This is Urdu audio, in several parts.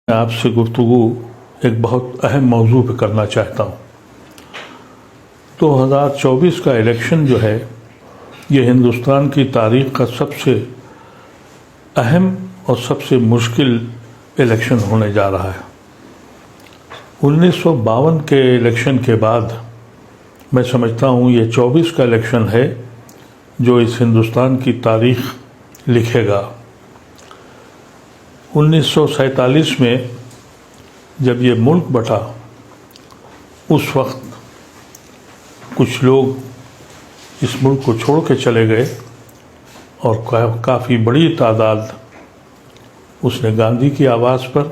میں آپ سے گفتگو ایک بہت اہم موضوع پہ کرنا چاہتا ہوں۔ 2024 کا الیکشن جو ہے یہ ہندوستان کی تاریخ کا سب سے اہم اور سب سے مشکل الیکشن ہونے جا رہا ہے۔ 1952 کے الیکشن کے بعد میں سمجھتا ہوں یہ 24 کا الیکشن ہے جو اس ہندوستان کی تاریخ لکھے گا۔ 1947 میں جب یہ ملک بٹا اس وقت کچھ لوگ اس ملک کو چھوڑ کے چلے گئے اور کافی بڑی تعداد اس نے گاندھی کی آواز پر،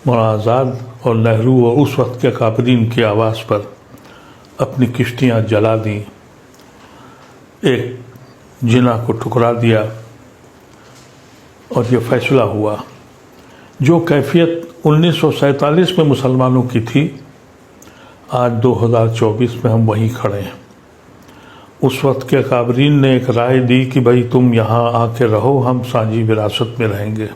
مولانا آزاد اور نہرو اور اس وقت کے کابرین کی آواز پر اپنی کشتیاں جلا دیں، ایک جناح کو ٹھکرا دیا اور یہ فیصلہ ہوا۔ جو کیفیت 1947 میں مسلمانوں کی تھی، آج 2024 میں ہم وہیں کھڑے ہیں۔ اس وقت کے کابرین نے ایک رائے دی کہ بھائی تم یہاں آ کے رہو، ہم سانجی وراثت میں رہیں گے۔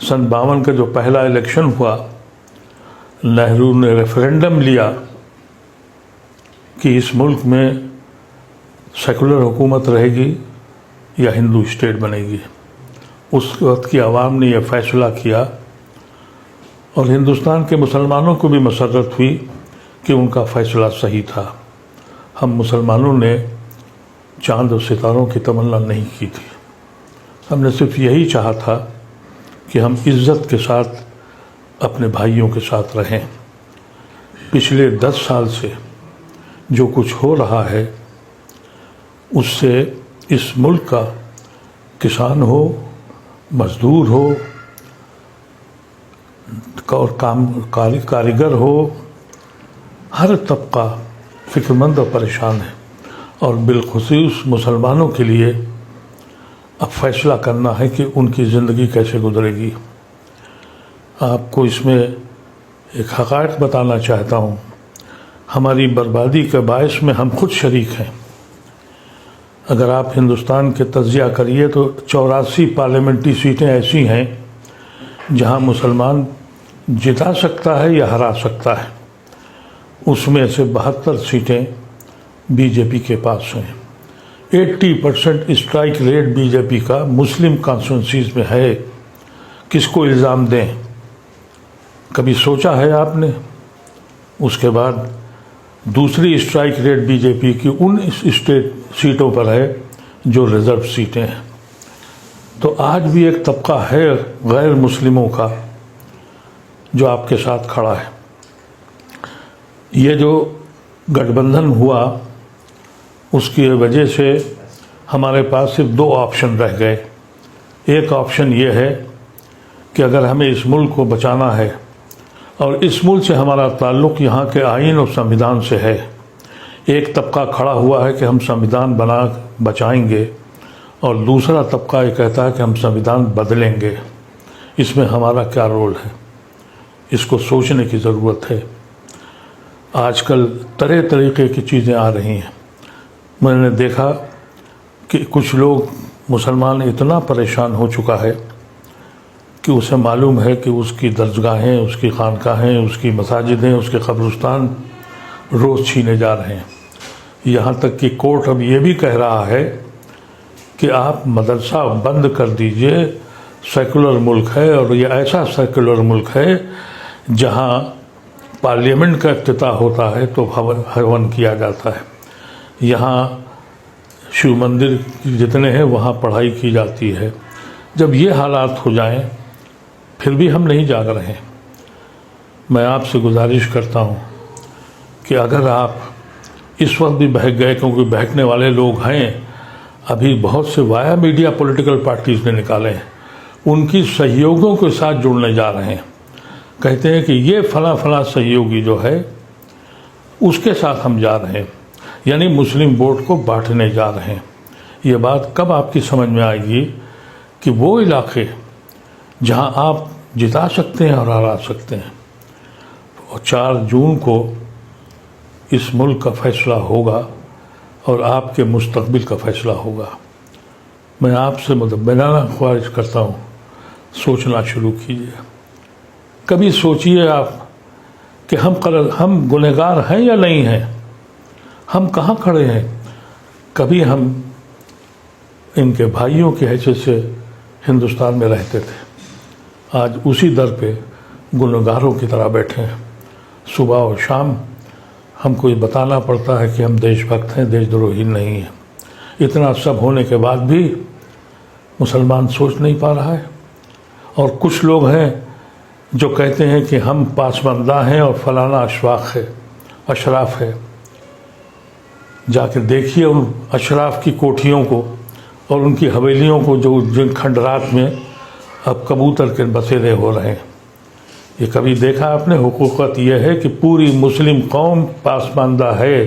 سن 52 کا جو پہلا الیکشن ہوا، نہرو نے ریفرینڈم لیا کہ اس ملک میں سیکولر حکومت رہے گی یا ہندو اسٹیٹ بنے گی۔ اس وقت کی عوام نے یہ فیصلہ کیا اور ہندوستان کے مسلمانوں کو بھی مسرت ہوئی کہ ان کا فیصلہ صحیح تھا۔ ہم مسلمانوں نے چاند و ستاروں کی تمنا نہیں کی تھی، ہم نے صرف یہی چاہا تھا کہ ہم عزت کے ساتھ اپنے بھائیوں کے ساتھ رہیں۔ پچھلے 10 سال سے جو کچھ ہو رہا ہے اس سے اس ملک کا کسان ہو، مزدور ہو اور کاریگر ہو، ہر طبقہ فکر مند اور پریشان ہے، اور بالخصوص مسلمانوں کے لیے اب فیصلہ کرنا ہے کہ ان کی زندگی کیسے گزرے گی۔ آپ کو اس میں ایک حقائق بتانا چاہتا ہوں، ہماری بربادی کے باعث میں ہم خود شریک ہیں۔ اگر آپ ہندوستان کے تجزیہ کریے تو 84 پارلیمنٹری سیٹیں ایسی ہیں جہاں مسلمان جتا سکتا ہے یا ہرا سکتا ہے، اس میں سے 72 سیٹیں بی جے پی کے پاس ہیں۔ 80% اسٹرائک ریٹ بی جے پی کا مسلم کانسٹیٹوئنسیز میں ہے۔ کس کو الزام دیں؟ کبھی سوچا ہے آپ نے؟ اس کے بعد دوسری اسٹرائک ریٹ بی جے پی کی ان اسٹیٹ سیٹوں پر ہے جو ریزرو سیٹیں ہیں۔ تو آج بھی ایک طبقہ ہے غیر مسلموں کا جو آپ کے ساتھ کھڑا ہے۔ یہ جو گٹھ بندھن ہوا اس کی وجہ سے ہمارے پاس صرف 2 آپشن رہ گئے۔ ایک آپشن یہ ہے کہ اگر ہمیں اس ملک کو بچانا ہے اور اس ملک سے ہمارا تعلق یہاں کے آئین اور سنویدھان سے ہے، ایک طبقہ کھڑا ہوا ہے کہ ہم سنویدھان بچائیں گے، اور دوسرا طبقہ یہ کہتا ہے کہ ہم سنویدھان بدلیں گے۔ اس میں ہمارا کیا رول ہے؟ اس کو سوچنے کی ضرورت ہے۔ آج کل طریقے کی چیزیں آ رہی ہیں۔ میں نے دیکھا کہ کچھ لوگ مسلمان اتنا پریشان ہو چکا ہے کہ اسے معلوم ہے کہ اس کی درسگاہیں، اس کی خانقاہیں، اس کی مساجدیں، اس کے قبرستان روز چھینے جا رہے ہیں۔ یہاں تک کہ کورٹ اب یہ بھی کہہ رہا ہے کہ آپ مدرسہ بند کر دیجئے، سیکولر ملک ہے، اور یہ ایسا سیکولر ملک ہے جہاں پارلیمنٹ کا افتتاح ہوتا ہے تو ہون کیا جاتا ہے، یہاں شیو مندر جتنے ہیں وہاں پڑھائی کی جاتی ہے۔ جب یہ حالات ہو جائیں پھر بھی ہم نہیں جاگ رہے۔ میں آپ سے گزارش کرتا ہوں کہ اگر آپ اس وقت بھی بہک گئے، کیونکہ بہکنے والے لوگ ہیں، ابھی بہت سے وایا میڈیا پولیٹیکل پارٹیز نے نکالے ہیں، ان کی سہیوگوں کے ساتھ جڑنے جا رہے ہیں، کہتے ہیں کہ یہ فلاں سہیوگی جو ہے اس کے ساتھ ہم جا رہے ہیں، یعنی مسلم ووٹ کو بانٹنے جا رہے ہیں۔ یہ بات کب آپ کی سمجھ میں آئے گی کہ وہ علاقے جہاں آپ جتا سکتے ہیں اور ہرا سکتے ہیں، اور 4 جون کو اس ملک کا فیصلہ ہوگا اور آپ کے مستقبل کا فیصلہ ہوگا۔ میں آپ سے مدبرانہ خواہش کرتا ہوں، سوچنا شروع کیجیے۔ کبھی سوچئے آپ کہ ہم گنہگار ہیں یا نہیں ہیں، ہم کہاں کھڑے ہیں۔ کبھی ہم ان کے بھائیوں کی حیثیت سے ہندوستان میں رہتے تھے، آج اسی در پہ گنہگاروں کی طرح بیٹھے ہیں۔ صبح اور شام ہم کو یہ بتانا پڑتا ہے کہ ہم دیش بھکت ہیں، دیش دروہی نہیں ہیں۔ اتنا سب ہونے کے بعد بھی مسلمان سوچ نہیں پا رہا ہے۔ اور کچھ لوگ ہیں جو کہتے ہیں کہ ہم پسماندہ ہیں اور فلانا اشراف ہے۔ جا کے دیکھیے ان اشراف کی کوٹھیوں کو اور ان کی حویلیوں کو، جو جن کھنڈرات میں اب کبوتر کے بسیرے ہو رہے ہیں۔ یہ کبھی دیکھا آپ نے؟ حقیقت یہ ہے کہ پوری مسلم قوم پسماندہ ہے۔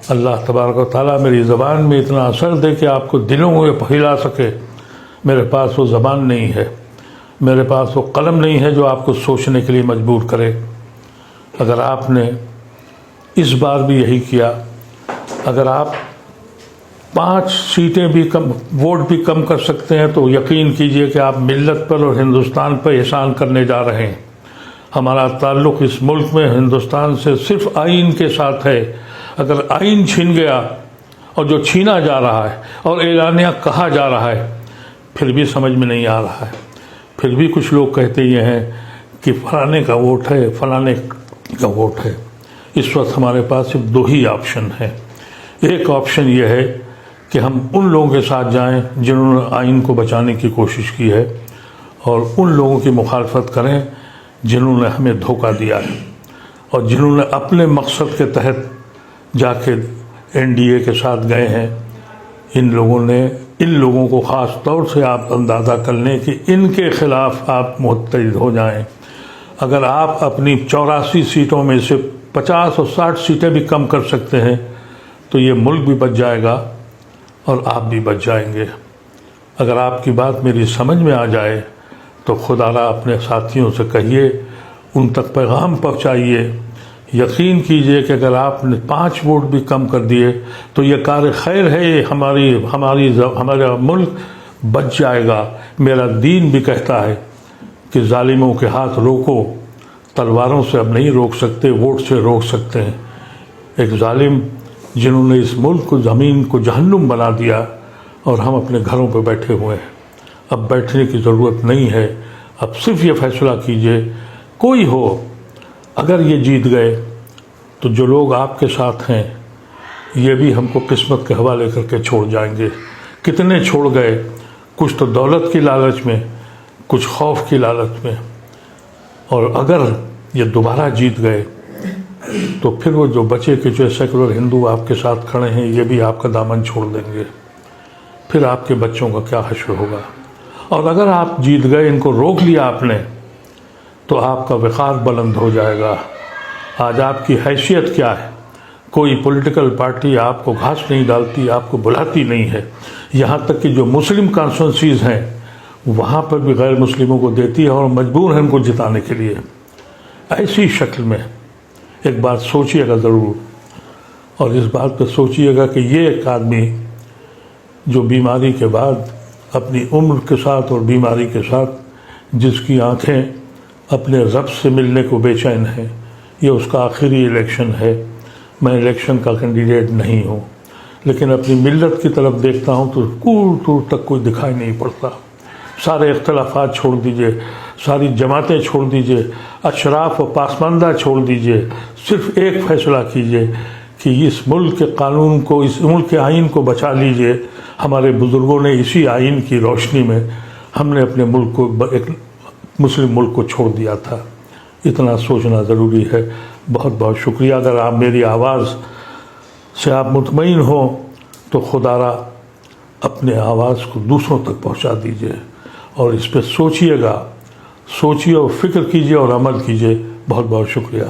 اللہ تبارک و تعالیٰ میری زبان میں اتنا اثر دے کہ آپ کو دلوں میں پھیلا سکے۔ میرے پاس وہ زبان نہیں ہے، میرے پاس وہ قلم نہیں ہے جو آپ کو سوچنے کے لیے مجبور کرے۔ اگر آپ نے اس بار بھی یہی کیا، اگر آپ 5 سیٹیں بھی کم، ووٹ بھی کم کر سکتے ہیں، تو یقین کیجئے کہ آپ ملت پر اور ہندوستان پر احسان کرنے جا رہے ہیں۔ ہمارا تعلق اس ملک میں ہندوستان سے صرف آئین کے ساتھ ہے۔ اگر آئین چھن گیا، اور جو چھینا جا رہا ہے اور اعلانیہ کہا جا رہا ہے، پھر بھی سمجھ میں نہیں آ رہا ہے۔ پھر بھی کچھ لوگ کہتے یہ ہیں کہ فلانے کا ووٹ ہے، فلانے کا ووٹ ہے۔ اس وقت ہمارے پاس صرف 2 ہی آپشن ہیں۔ ایک آپشن یہ ہے کہ ہم ان لوگوں کے ساتھ جائیں جنہوں نے آئین کو بچانے کی کوشش کی ہے، اور ان لوگوں کی مخالفت کریں جنہوں نے ہمیں دھوکہ دیا ہے، اور جنہوں نے اپنے مقصد کے تحت جا کے NDA کے ساتھ گئے ہیں۔ ان لوگوں کو خاص طور سے آپ اندازہ کر لیں کہ ان کے خلاف آپ متحد ہو جائیں۔ اگر آپ اپنی 84 سیٹوں میں سے 50 اور 60 سیٹیں بھی کم کر سکتے ہیں تو یہ ملک بھی بچ جائے گا اور آپ بھی بچ جائیں گے۔ اگر آپ کی بات میری سمجھ میں آ جائے تو خدا را اپنے ساتھیوں سے کہیے، ان تک پیغام پہنچائیے۔ یقین کیجئے کہ اگر آپ نے 5 ووٹ بھی کم کر دیے تو یہ کار خیر ہے، یہ ہمارا ملک بچ جائے گا۔ میرا دین بھی کہتا ہے کہ ظالموں کے ہاتھ روکو، تلواروں سے اب نہیں روک سکتے، ووٹ سے روک سکتے ہیں۔ ایک ظالم جنہوں نے اس ملک کو، زمین کو جہنم بنا دیا، اور ہم اپنے گھروں پہ بیٹھے ہوئے ہیں۔ اب بیٹھنے کی ضرورت نہیں ہے، اب صرف یہ فیصلہ کیجئے، کوئی ہو، اگر یہ جیت گئے تو جو لوگ آپ کے ساتھ ہیں یہ بھی ہم کو قسمت کے حوالے کر کے چھوڑ جائیں گے۔ کتنے چھوڑ گئے، کچھ تو دولت کی لالچ میں، کچھ خوف کی لالچ میں، اور اگر یہ دوبارہ جیت گئے تو پھر وہ جو بچے کے جو سیکولر ہندو آپ کے ساتھ کھڑے ہیں یہ بھی آپ کا دامن چھوڑ دیں گے۔ پھر آپ کے بچوں کا کیا حشر ہوگا۔ اور اگر آپ جیت گئے، ان کو روک لیا آپ نے، تو آپ کا وقار بلند ہو جائے گا۔ آج آپ کی حیثیت کیا ہے؟ کوئی پولیٹیکل پارٹی آپ کو گھاس نہیں ڈالتی، آپ کو بلاتی نہیں ہے۔ یہاں تک کہ جو مسلم کانسٹیٹوئنسیز ہیں وہاں پر بھی غیر مسلموں کو دیتی ہے اور مجبور ہیں ان کو جتانے کے لیے۔ ایسی شکل میں ایک بات سوچئے گا ضرور، اور اس بات پہ سوچئے گا کہ یہ ایک آدمی جو بیماری کے بعد اپنی عمر کے ساتھ اور بیماری کے ساتھ جس کی آنکھیں اپنے رب سے ملنے کو بے چین ہیں، یہ اس کا آخری الیکشن ہے۔ میں الیکشن کا کینڈیڈیٹ نہیں ہوں، لیکن اپنی ملت کی طرف دیکھتا ہوں تو دور دور تک کوئی دکھائی نہیں پڑتا۔ سارے اختلافات چھوڑ دیجئے، ساری جماعتیں چھوڑ دیجئے، اشراف و پسماندہ چھوڑ دیجئے، صرف ایک فیصلہ کیجئے کہ اس ملک کے قانون کو، اس ملک کے آئین کو بچا لیجئے۔ ہمارے بزرگوں نے اسی آئین کی روشنی میں ہم نے اپنے ملک کو، ایک مسلم ملک کو چھوڑ دیا تھا۔ اتنا سوچنا ضروری ہے۔ بہت بہت شکریہ۔ اگر آپ میری آواز سے آپ مطمئن ہوں تو خدا را اپنے آواز کو دوسروں تک پہنچا دیجئے، اور اس پہ سوچئے گا، سوچئے اور فکر کیجئے اور عمل کیجئے۔ بہت بہت شکریہ۔